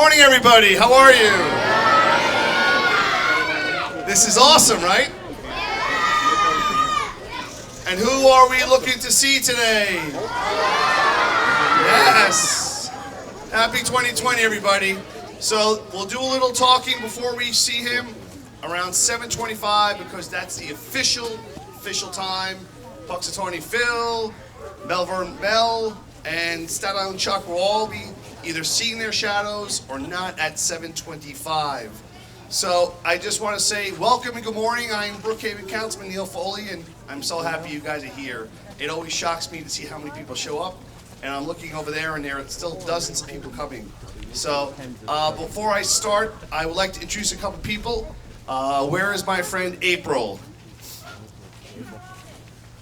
morning, everybody. How are you? This is awesome, right? And who are we looking to see today? Yes. Happy 2020, everybody. So we'll do a little talking before we see him around 7:25 because that's the official time. Puxatawny Phil, Melvern Mel, and Staten Island Chuck will all be either seeing their shadows or not at 7:25. So I just want to say welcome and good morning. I'm Brookhaven Councilman Neil Foley, and I'm so happy you guys are here. It always shocks me to see how many people show up, and I'm looking over there, and there are still dozens of people coming. So before I start, I would like to introduce a couple people. Where is my friend April?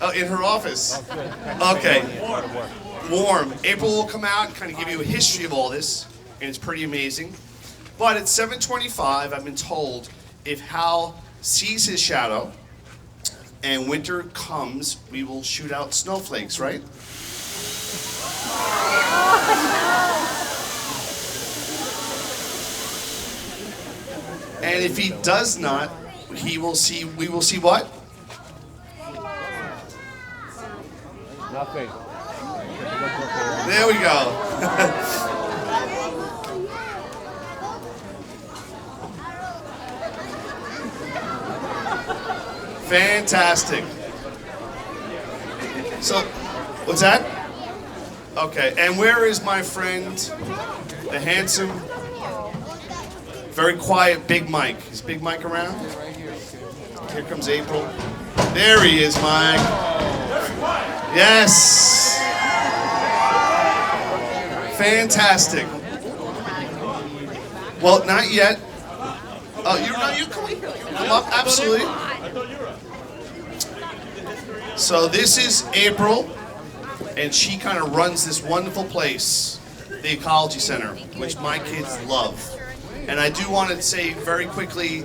Oh, in her office. Okay. Warm. April will come out and kind of give you a history of all this, and it's pretty amazing. But at 7:25, I've been told if Hal sees his shadow and winter comes, we will shoot out snowflakes, right? And if he does not, we will see what? Nothing. There we go. Fantastic. So, what's that? Okay, and where is my friend, the handsome, very quiet Big Mike? Is Big Mike around? Here comes April. There he is, Mike. Yes. Fantastic. Well, not yet. Oh, you come up, absolutely. So this is April, and she kind of runs this wonderful place, the Ecology Center, which my kids love. And I do want to say very quickly,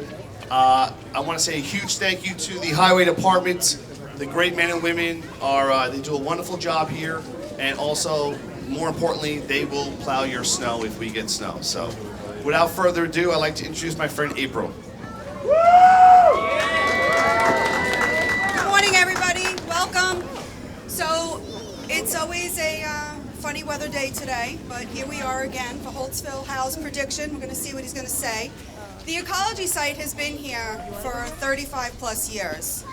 I want to say a huge thank you to the Highway Department. The great men and women they do a wonderful job here, and also, more importantly, they will plow your snow if we get snow. So, without further ado, I'd like to introduce my friend April. Good morning, everybody. Welcome. So, it's always a funny weather day today, but here we are again for Holtzville Hal's prediction. We're going to see what he's going to say. The ecology site has been here for 35 plus years.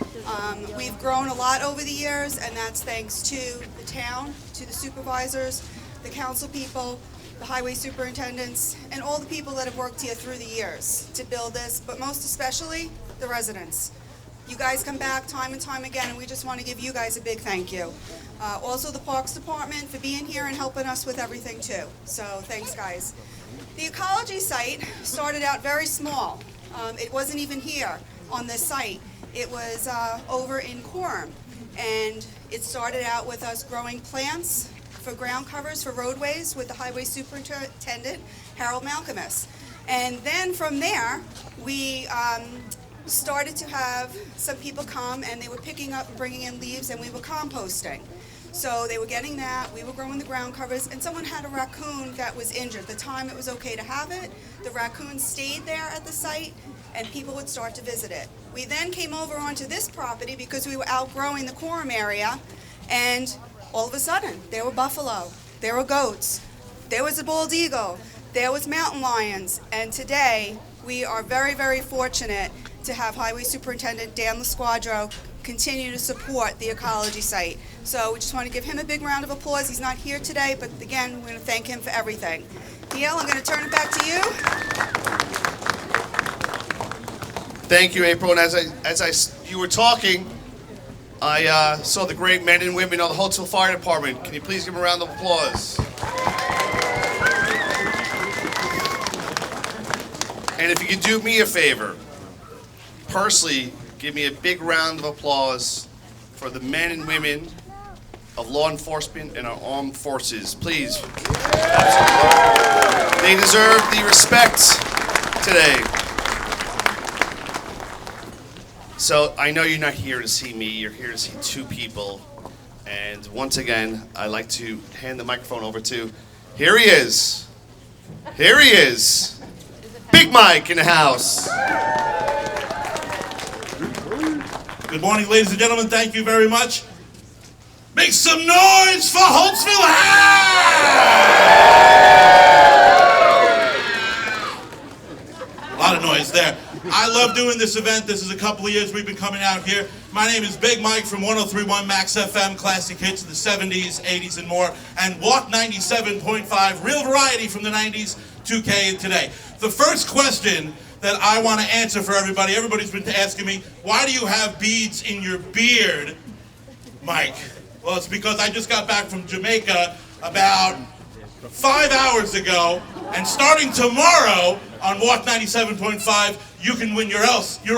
We've grown a lot over the years, and that's thanks to the town, to the supervisors, the council people, the highway superintendents, and all the people that have worked here through the years to build this, but most especially the residents. You guys come back time and time again, and we just want to give you guys a big thank you. Also the Parks Department for being here and helping us with everything too. So thanks, guys. The ecology site started out very small. It wasn't even here on this site. It was over in Quorum, and it started out with us growing plants for ground covers for roadways with the highway superintendent, Harold Malcolmus. And then from there, we started to have some people come, and they were picking up and bringing in leaves, and we were composting. So they were getting that, we were growing the ground covers, and someone had a raccoon that was injured. The time it was okay to have it, the raccoon stayed there at the site, and people would start to visit it. We then came over onto this property because we were outgrowing the Quorum area, and all of a sudden, there were buffalo, there were goats, there was a bald eagle, there was mountain lions, and today, we are very, very fortunate to have Highway Superintendent Dan LaSquadro continue to support the ecology site. So we just want to give him a big round of applause. He's not here today, but again, we're going to thank him for everything. Neil, I'm going to turn it back to you. Thank you, April. And you were talking, I saw the great men and women of the Holtzville Fire Department. Can you please give them a round of applause? And if you could do me a favor, personally, give me a big round of applause for the men and women of law enforcement and our armed forces, please. They deserve the respect today. So I know you're not here to see me, you're here to see two people. And once again, I'd like to hand the microphone over to, here he is, Here he is. Big Mike in the house. Good morning, ladies and gentlemen. Thank you very much. Make some noise for Holtzville House! A lot of noise there. I love doing this event. This is a couple of years we've been coming out here. My name is Big Mike from 103.1 Max FM, classic hits of the 70s, 80s, and more, and Walk 97.5, real variety from the 90s, 2K, and today. The first question that I want to answer for everybody, everybody's been asking me, why do you have beads in your beard, Mike? Well, it's because I just got back from Jamaica about 5 hours ago, and starting tomorrow on Walk 97.5, you can win your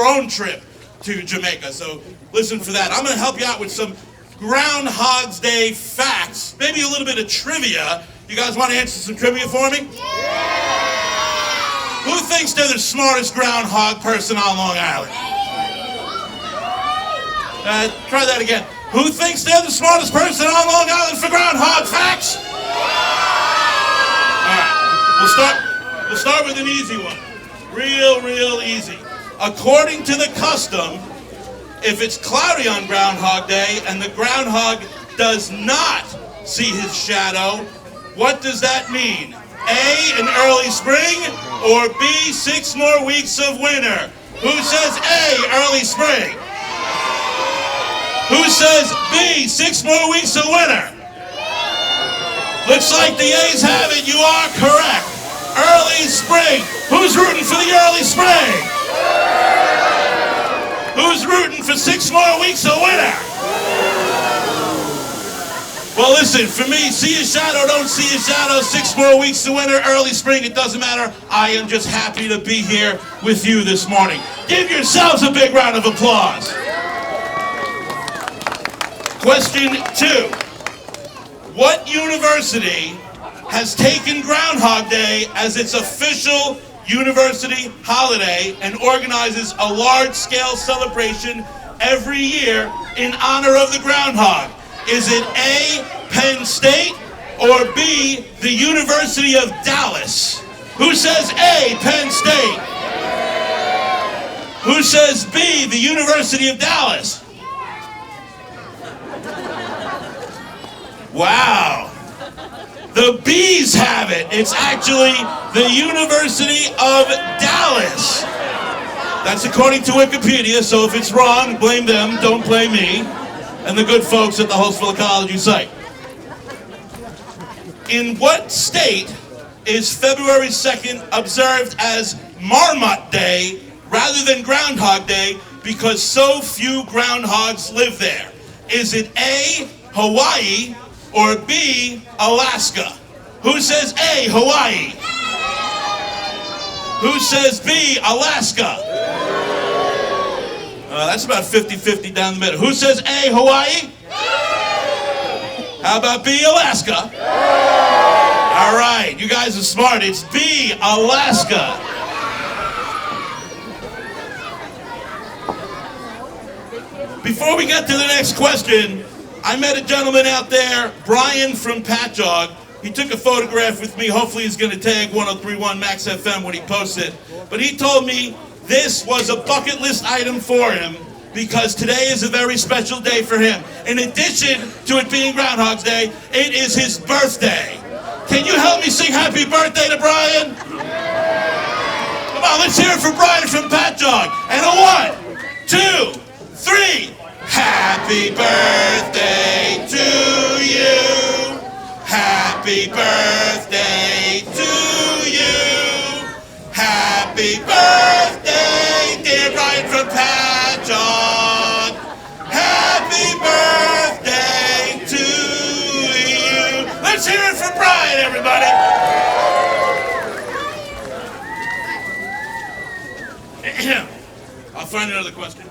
own trip to Jamaica. So listen for that. I'm going to help you out with some Groundhog's Day facts, maybe a little bit of trivia. You guys want to answer some trivia for me? Yeah! Who thinks they're the smartest groundhog person on Long Island? Try that again. Who thinks they're the smartest person on Long Island for groundhog facts? All right, we'll start with an easy one. Real easy. According to the custom, if it's cloudy on Groundhog Day and the groundhog does not see his shadow, what does that mean? A, an early spring, or B, 6 more weeks of winter? Who says A, early spring? Who says B, 6 more weeks of winter? Looks like the A's have it. You are correct. Early spring. Who's rooting for the early spring? Who's rooting for 6 more weeks of winter? Well, listen, for me, see a shadow, don't see a shadow, 6 more weeks of winter, early spring, it doesn't matter. I am just happy to be here with you this morning. Give yourselves a big round of applause. Question 2. What university has taken Groundhog Day as its official university holiday and organizes a large-scale celebration every year in honor of the groundhog? Is it A, Penn State, or B, the University of Dallas? Who says A, Penn State? Who says B, the University of Dallas? Wow. The B's have it. It's actually the University of Dallas. That's according to Wikipedia, so if it's wrong, blame them, don't blame me, and the good folks at the Holtzville Ecology site. In what state is February 2nd observed as Marmot Day rather than Groundhog Day because so few groundhogs live there? Is it A, Hawaii, or B, Alaska? Who says A, Hawaii? Who says B, Alaska? That's about 50-50 down the middle. Who says A, Hawaii? How about B, Alaska? All right, you guys are smart. It's B, Alaska. Before we get to the next question, I met a gentleman out there, Brian from Patchogue. He took a photograph with me. Hopefully he's going to tag 103.1 Max FM when he posts it. But he told me this was a bucket list item for him because today is a very special day for him. In addition to it being Groundhog's Day, it is his birthday. Can you help me sing happy birthday to Brian? Come on, let's hear it for Brian from Patchogue. And a 1, 2, 3. Happy birthday to you. Happy birthday to you. Happy birthday, dear Brian from Patchogue. Happy birthday to you. Let's hear it for Brian, everybody. I'll find another question.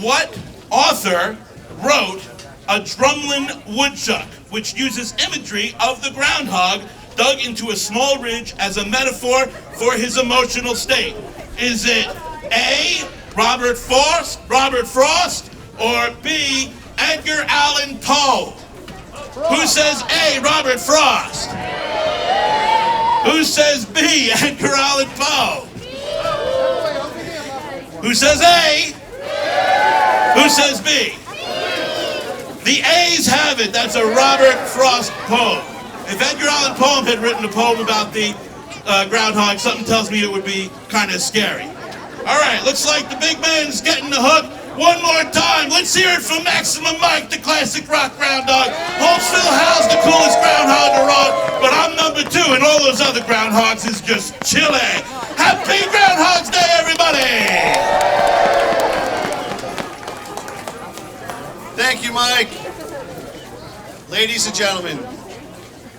What author wrote A Drumlin Woodchuck, which uses imagery of the groundhog dug into a small ridge as a metaphor for his emotional state? Is it A, Robert Frost, or B, Edgar Allan Poe? Who says A, Robert Frost? Who says B? Edgar Allan Poe. Who says A? Who says B? The A's have it. That's a Robert Frost poem. If Edgar Allan Poe had written a poem about the groundhog, something tells me it would be kind of scary. All right, looks like the big man's getting the hook. One more time, let's hear it from Maximum Mike, the classic rock groundhog. Holtzville Hal's the coolest groundhog around, but I'm number 2, and all those other groundhogs is just chilly. Happy Groundhog's Day, everybody! Thank you, Mike. Ladies and gentlemen,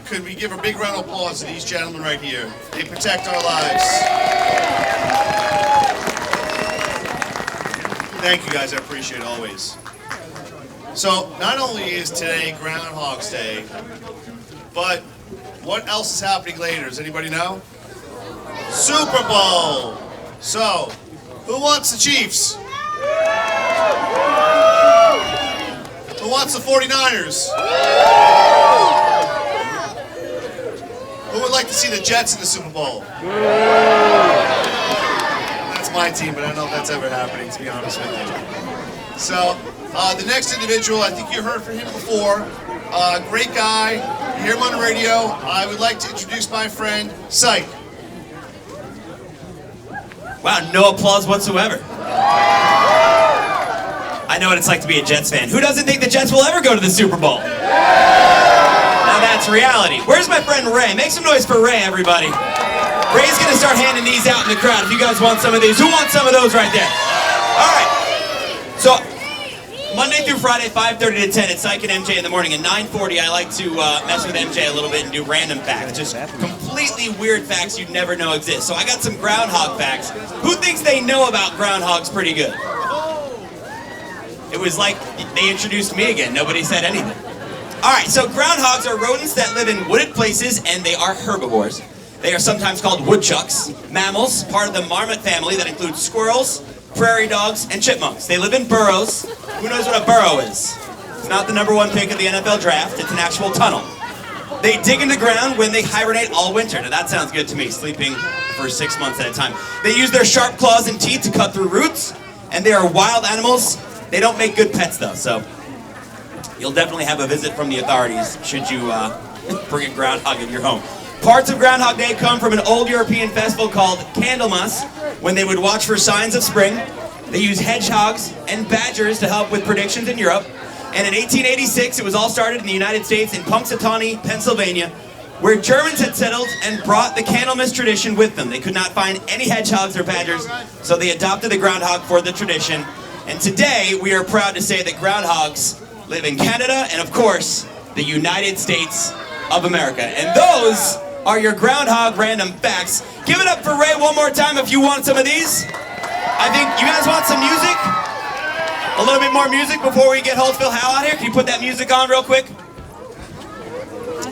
could we give a big round of applause to these gentlemen right here? They protect our lives. Thank you guys, I appreciate it always. So, not only is today Groundhog's Day, but what else is happening later? Does anybody know? Super Bowl! So, who wants the Chiefs? Who wants the 49ers? Who would like to see the Jets in the Super Bowl? That's my team, but I don't know if that's ever happening, to be honest with you. So, the next individual, I think you heard from him before. Great guy. You hear him on the radio. I would like to introduce my friend, Syke. Wow, no applause whatsoever. I know what it's like to be a Jets fan. Who doesn't think the Jets will ever go to the Super Bowl? Now that's reality. Where's my friend Ray? Make some noise for Ray, everybody. Ray's gonna start handing these out in the crowd. If you guys want some of these, who wants some of those right there? All right. So, Monday through Friday, 5:30 to 10, it's Syke and MJ in the morning. At 9:40, I like to mess with MJ a little bit and do random facts. Just completely weird facts you'd never know exist. So I got some groundhog facts. Who thinks they know about groundhogs pretty good? It was like they introduced me again. Nobody said anything. All right, so groundhogs are rodents that live in wooded places, and they are herbivores. They are sometimes called woodchucks, mammals, part of the marmot family that includes squirrels, prairie dogs, and chipmunks. They live in burrows. Who knows what a burrow is? It's not the #1 pick of the NFL draft. It's an actual tunnel. They dig in the ground when they hibernate all winter. Now that sounds good to me, sleeping for 6 months at a time. They use their sharp claws and teeth to cut through roots, and they are wild animals. They don't make good pets though, so you'll definitely have a visit from the authorities should you bring a groundhog in your home. Parts of Groundhog Day come from an old European festival called Candlemas, when they would watch for signs of spring. They use hedgehogs and badgers to help with predictions in Europe. And in 1886, it was all started in the United States in Punxsutawney, Pennsylvania, where Germans had settled and brought the Candlemas tradition with them. They could not find any hedgehogs or badgers, so they adopted the groundhog for the tradition. And today, we are proud to say that groundhogs live in Canada and, of course, the United States of America. And those are your groundhog random facts. Give it up for Ray one more time if you want some of these. I think you guys want some music? A little bit more music before we get Holtzville Hal out here. Can you put that music on real quick?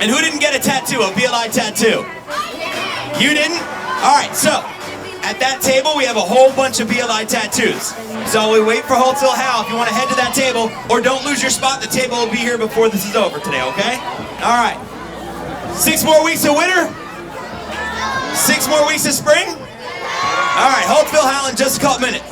And who didn't get a tattoo, a BLI tattoo? You didn't? All right, so at that table, we have a whole bunch of BLI tattoos. So we wait for Holtzville Hal if you want to head to that table, or don't lose your spot. The table will be here before this is over today, okay? All right. 6 more weeks of winter? 6 more weeks of spring? All right, Holtzville Hal in just a couple minutes.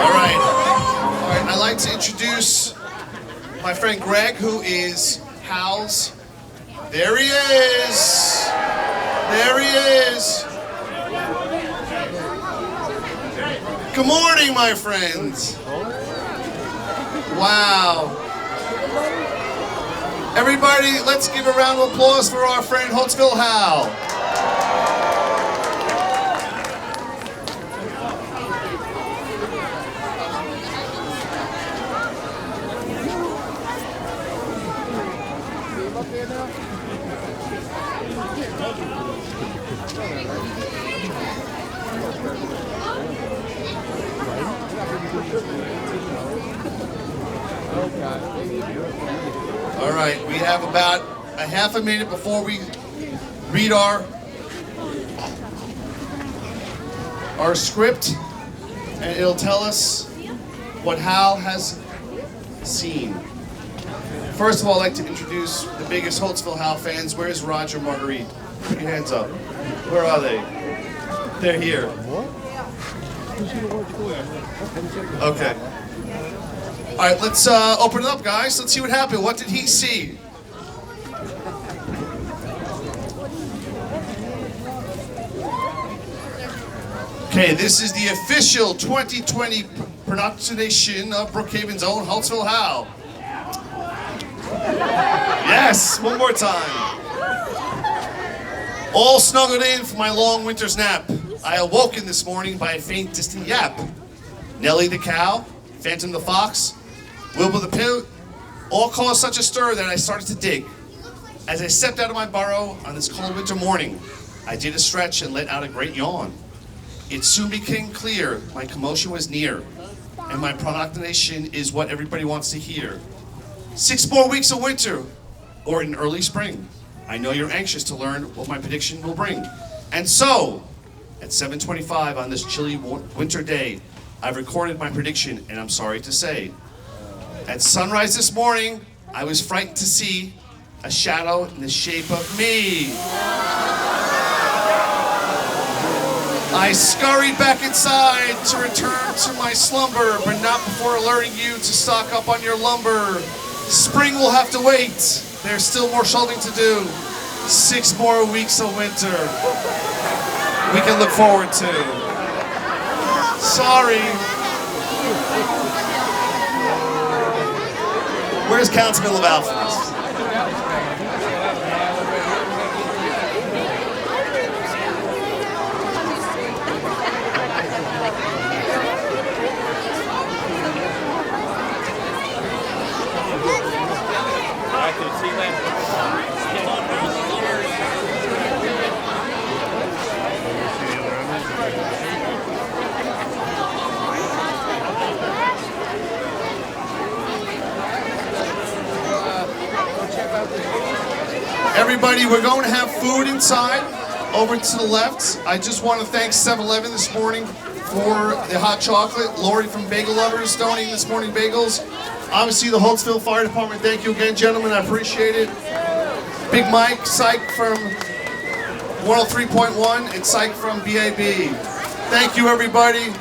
All right, I'd like to introduce my friend Greg, who is Hal's. There he is. There he is. Good morning, my friends. Wow. Everybody, let's give a round of applause for our friend Holtzville Hal. All right, we have about a half a minute before we read our our script, and it'll tell us what Hal has seen. First of all, I'd like to introduce the biggest Holtzville Hal fans. Where's Roger Marguerite? Put your hands up. Where are they? They're here. Okay. All right, let's open it up, guys. Let's see what happened. What did he see? Okay, this is the official 2020 pronunciation of Brookhaven's own Holtzville Hal. Yes, one more time. All snuggled in for my long winter's nap. I awoken this morning by a faint distant yap. Nellie the cow, Phantom the fox, Wilbur the pig, all caused such a stir that I started to dig. As I stepped out of my burrow on this cold winter morning, I did a stretch and let out a great yawn. It soon became clear my commotion was near, and my proclamation is what everybody wants to hear. 6 more weeks of winter, or an early spring. I know you're anxious to learn what my prediction will bring. And so, at 7:25 on this chilly winter day, I've recorded my prediction, and I'm sorry to say, at sunrise this morning, I was frightened to see a shadow in the shape of me. I scurried back inside to return to my slumber, but not before alerting you to stock up on your lumber. Spring will have to wait. There's still more shoveling to do. 6 more weeks of winter we can look forward to. Sorry. Where's Councilman LaValle for this? Everybody, we're going to have food inside, over to the left. I just want to thank 7-Eleven this morning for the hot chocolate. Lori from Bagel Lovers donating this morning bagels. Obviously the Holtzville Fire Department, thank you again, gentlemen, I appreciate it. Big Mike, Psych from 103.1, and Psych from BAB. Thank you, everybody.